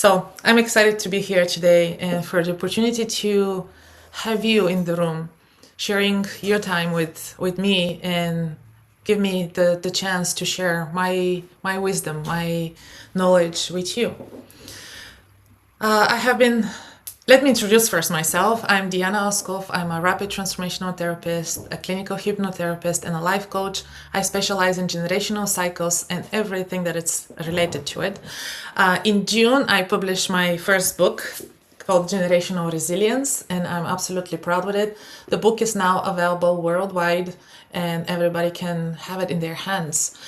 So I'm excited to be here today and for the opportunity to have you in the room, sharing your time with me and give me the chance to share my wisdom, my knowledge with you. I have been, let me introduce first myself. I'm Diana Oskov. I'm a rapid transformational therapist, a clinical hypnotherapist, and a life coach. I specialize in generational cycles and everything that is related to it. In June, I published my first book called Generational Resilience, and I'm absolutely proud with it. The book is now available worldwide, and everybody can have it in their hands.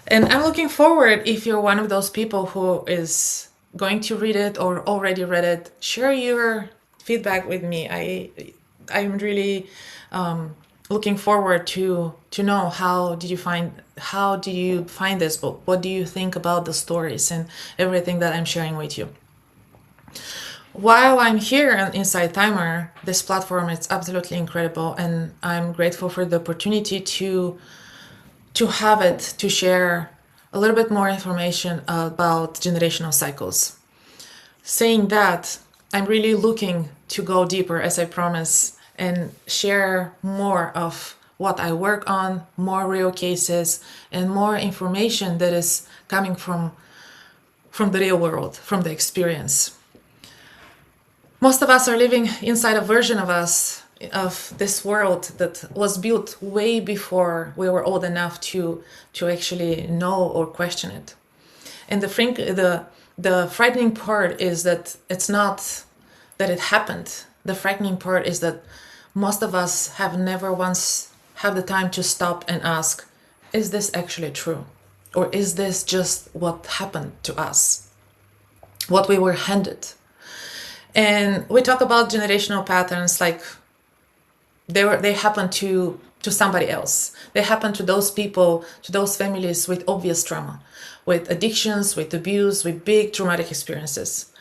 And I'm looking forward, if you're one of those people who is going to read it or already read it, share your feedback with me. I'm really looking forward to know how did you find this book? What do you think about the stories and everything that I'm sharing with you? While I'm here on Inside Timer, this platform is absolutely incredible, and I'm grateful for the opportunity to have it, to share a little bit more information about generational cycles. Saying that, I'm really looking to go deeper, as I promise, and share more of what I work on, more real cases, and more information that is coming from the real world, from the experience. Most of us are living inside a version of us, of this world that was built way before we were old enough to actually know or question it. And the frightening part is that it's not that it happened. The frightening part is that most of us have never once had the time to stop and ask, is this actually true? Or is this just what happened to us? What we were handed? And we talk about generational patterns like they happen to somebody else. They happen to those people, to those families with obvious trauma, with addictions, with abuse, with big traumatic experiences.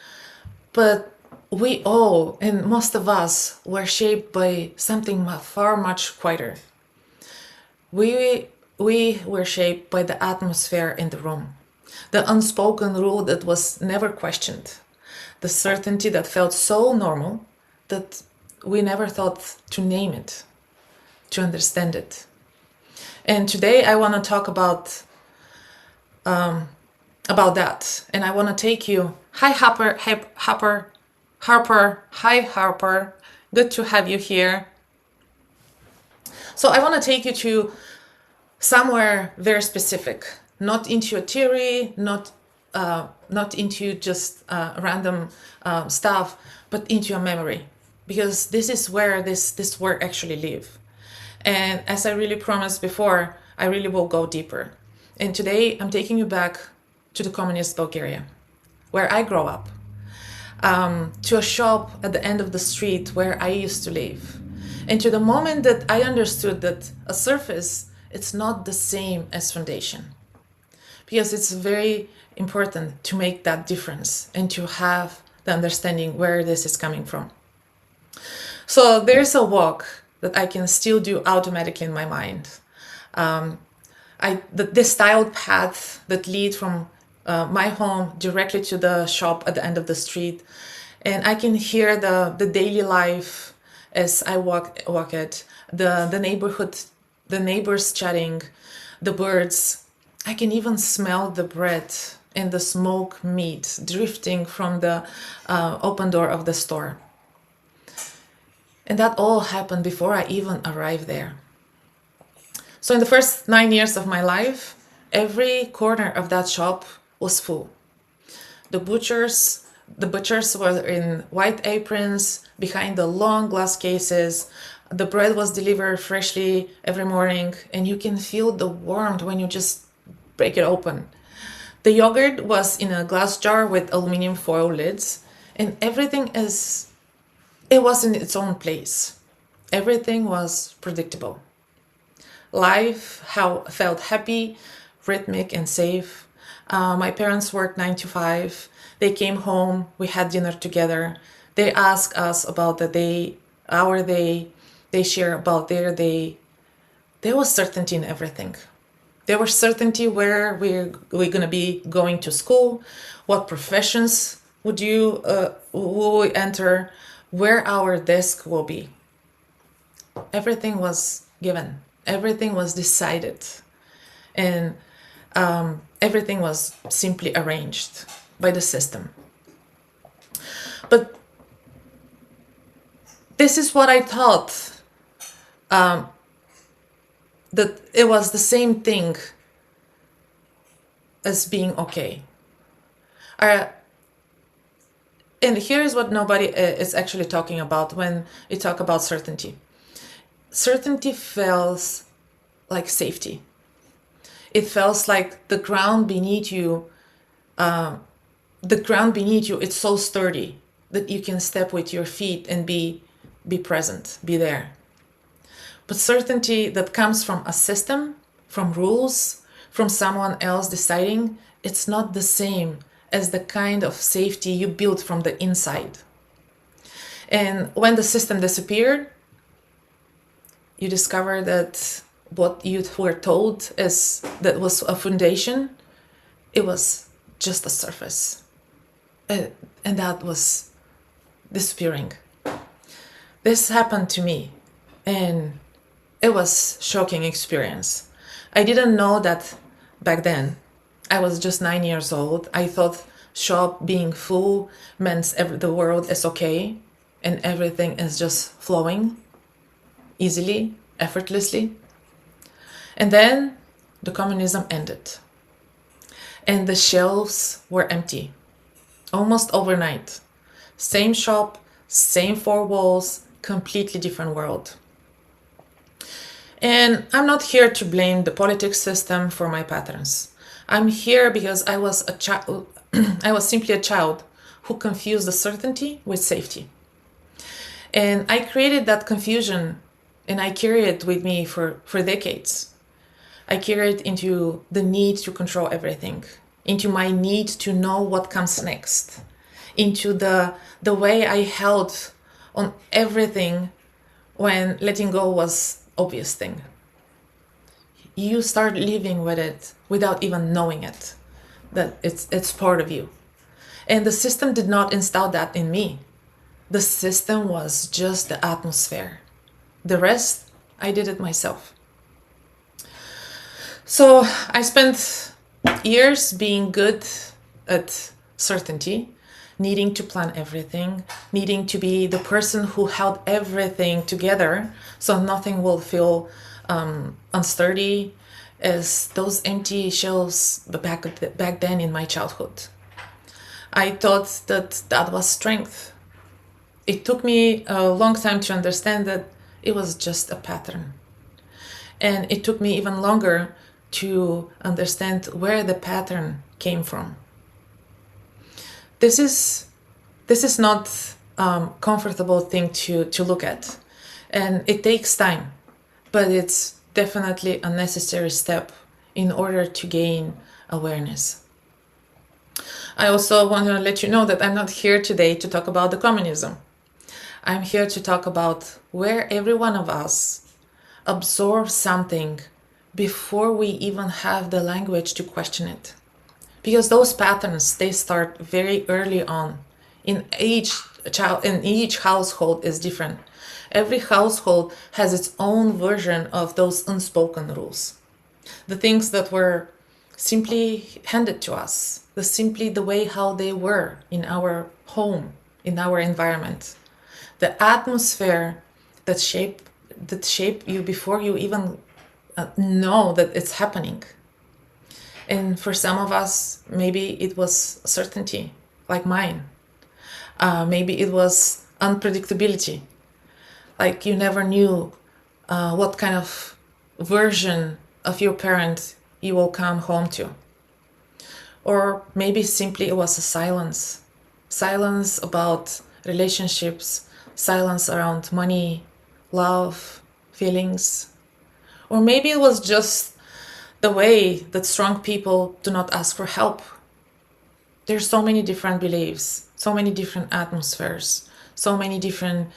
But we all, and most of us, were shaped by something far much quieter. We were shaped by the atmosphere in the room, the unspoken rule that was never questioned, the certainty that felt so normal that we never thought to name it, to understand it. And today I want to talk about that. And I want to take you, hi Harper, hi Harper, good to have you here. So I want to take you to somewhere very specific, not into a theory, not into just random stuff, but into a memory. Because this is where this work actually live. And as I really promised before, I really will go deeper. And today I'm taking you back to the communist Bulgaria, where I grew up, to a shop at the end of the street where I used to live, and to the moment that I understood that a surface, it's not the same as foundation. Because it's very important to make that difference and to have the understanding where this is coming from. So there's a walk that I can still do automatically in my mind. This styled path that leads from my home directly to the shop at the end of the street. And I can hear the daily life as I walk it, the neighborhood, the neighbors chatting, the birds. I can even smell the bread and the smoked meat drifting from the open door of the store. And that all happened before I even arrived there. So in the first 9 years of my life, every corner of that shop was full. The butchers were in white aprons behind the long glass cases. The bread was delivered freshly every morning, and you can feel the warmth when you just break it open. The yogurt was in a glass jar with aluminum foil lids, and everything was in its own place. Everything was predictable. Life felt happy, rhythmic, and safe. My parents worked 9 to 5. They came home, we had dinner together. They asked us about the day, our day. They share about their day. There was certainty in everything. There was certainty where we're going to be going to school, what professions will we enter where our desk will be? Everything was given. Everything was decided. And everything was simply arranged by the system. But this is what I thought, that it was the same thing as being okay. And here's what nobody is actually talking about when you talk about certainty. Certainty feels like safety. It feels like the ground beneath you, it's so sturdy that you can step with your feet and be present, be there. But certainty that comes from a system, from rules, from someone else deciding, it's not the same as the kind of safety you build from the inside. And when the system disappeared, you discover that what you were told that was a foundation, it was just a surface. And that was disappearing. This happened to me, and it was a shocking experience. I didn't know that back then. I was just 9 years old. I thought shop being full meant the world is okay and everything is just flowing easily, effortlessly. And then the communism ended and the shelves were empty, almost overnight. Same shop, same four walls, completely different world. And I'm not here to blame the politics system for my patterns. I'm here because I was a child. I was simply a child who confused the certainty with safety. And I created that confusion and I carried it with me for decades. I carried into the need to control everything, into my need to know what comes next, into the way I held on everything when letting go was obvious thing. You start living with it without even knowing it, that it's part of you. And the system did not install that in me. The system was just the atmosphere. The rest, I did it myself. So I spent years being good at certainty, needing to plan everything, needing to be the person who held everything together so nothing will feel unsturdy as those empty shelves back then in my childhood. I thought that was strength. It took me a long time to understand that it was just a pattern. And it took me even longer to understand where the pattern came from. This is not comfortable thing to look at, and it takes time, but it's definitely a necessary step in order to gain awareness. I also want to let you know that I'm not here today to talk about the communism. I'm here to talk about where every one of us absorbs something before we even have the language to question it. Because those patterns, they start very early on. In each household is different. Every household has its own version of those unspoken rules. The things that were simply handed to us, simply the way how they were in our home, in our environment. The atmosphere that shape you before you even know that it's happening. And for some of us, maybe it was certainty, like mine. Maybe it was unpredictability, like you never knew what kind of version of your parent you will come home to. Or maybe simply it was a silence about relationships, silence around money, love, feelings. Or maybe it was just the way that strong people do not ask for help. There's so many different beliefs, so many different atmospheres, so many different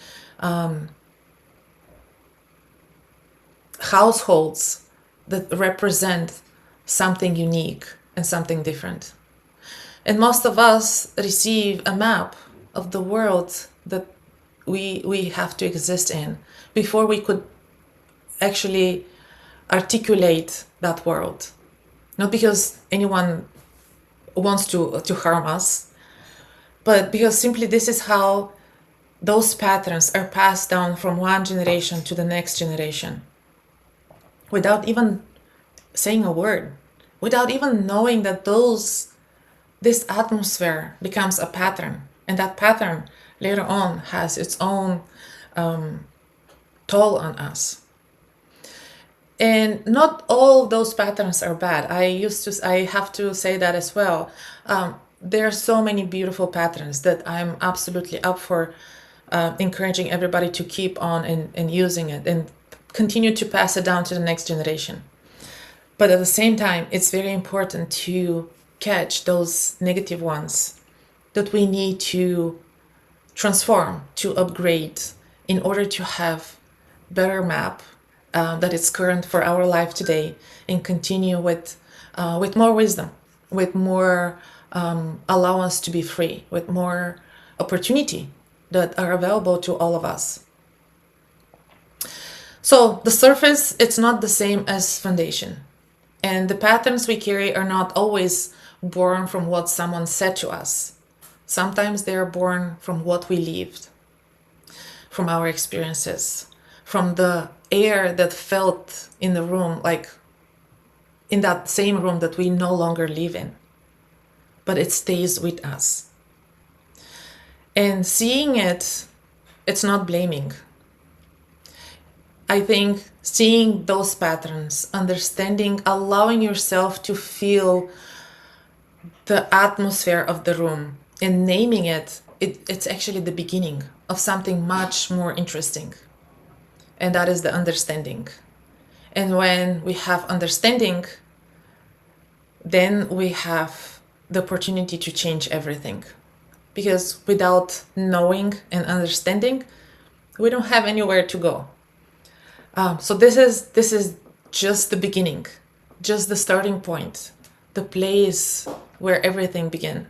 households that represent something unique and something different. And most of us receive a map of the world that we have to exist in before we could actually articulate that world. Not because anyone wants to harm us, but because simply this is how those patterns are passed down from one generation to the next generation without even saying a word, without even knowing that this atmosphere becomes a pattern, and that pattern later on has its own toll on us. And not all those patterns are bad. I have to say that as well. There are so many beautiful patterns that I'm absolutely up for encouraging everybody to keep on and using it and continue to pass it down to the next generation. But at the same time, it's very important to catch those negative ones that we need to transform, to upgrade in order to have better map that is current for our life today, and continue with more wisdom, with more allowance to be free, with more opportunity that are available to all of us. So the surface, it's not the same as foundation. And the patterns we carry are not always born from what someone said to us. Sometimes they are born from what we lived, from our experiences, from the air that felt in the room, like in that same room that we no longer live in. But it stays with us. And seeing it, it's not blaming. I think seeing those patterns, understanding, allowing yourself to feel the atmosphere of the room and naming it, it's actually the beginning of something much more interesting. And that is the understanding. And when we have understanding, then we have the opportunity to change everything. Because without knowing and understanding, we don't have anywhere to go. So this is just the beginning, just the starting point, the place where everything began.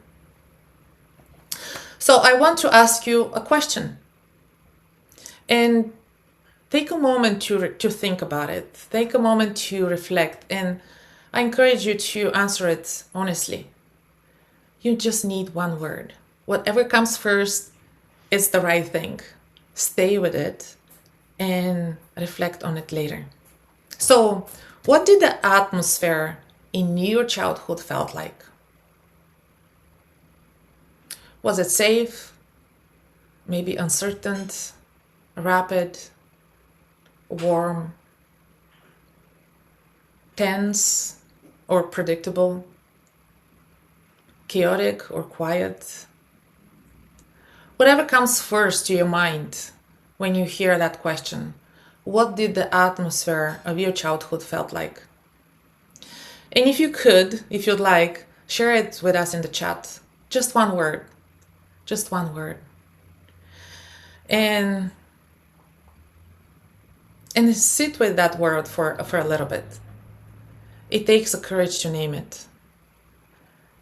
So I want to ask you a question, and take a moment to think about it. Take a moment to reflect, and I encourage you to answer it honestly. You just need one word. Whatever comes first is the right thing. Stay with it and reflect on it later. So, what did the atmosphere in your childhood felt like? Was it safe? Maybe uncertain, rapid, warm, tense or predictable, chaotic or quiet? Whatever comes first to your mind when you hear that question, what did the atmosphere of your childhood felt like? And if you could, if you'd like, share it with us in the chat. Just one word. Just one word. And sit with that word for a little bit. It takes a courage to name it.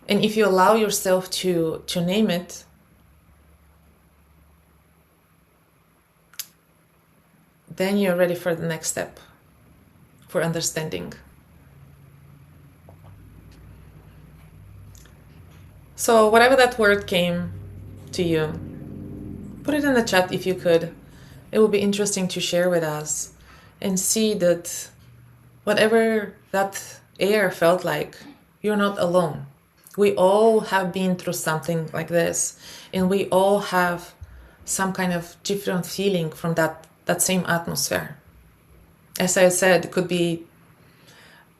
And if you allow yourself to name it, then you're ready for the next step, for understanding. So whatever that word came to you, put it in the chat if you could. It will be interesting to share with us and see that whatever that air felt like, you're not alone. We all have been through something like this, and we all have some kind of different feeling from that same atmosphere. As I said, it could be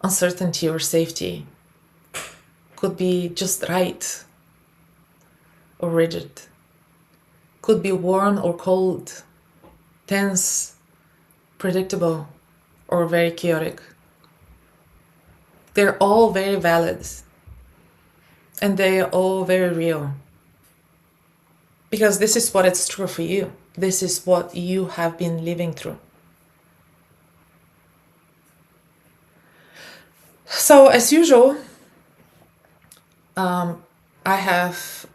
uncertainty or safety, could be just right or rigid, could be warm or cold, tense, predictable, or very chaotic. They're all very valid, and they are all very real, because this is what it's true for you. This is what you have been living through. So as usual, I have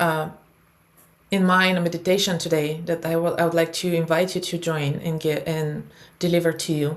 in mind a meditation today that I would like to invite you to join and get and deliver to you.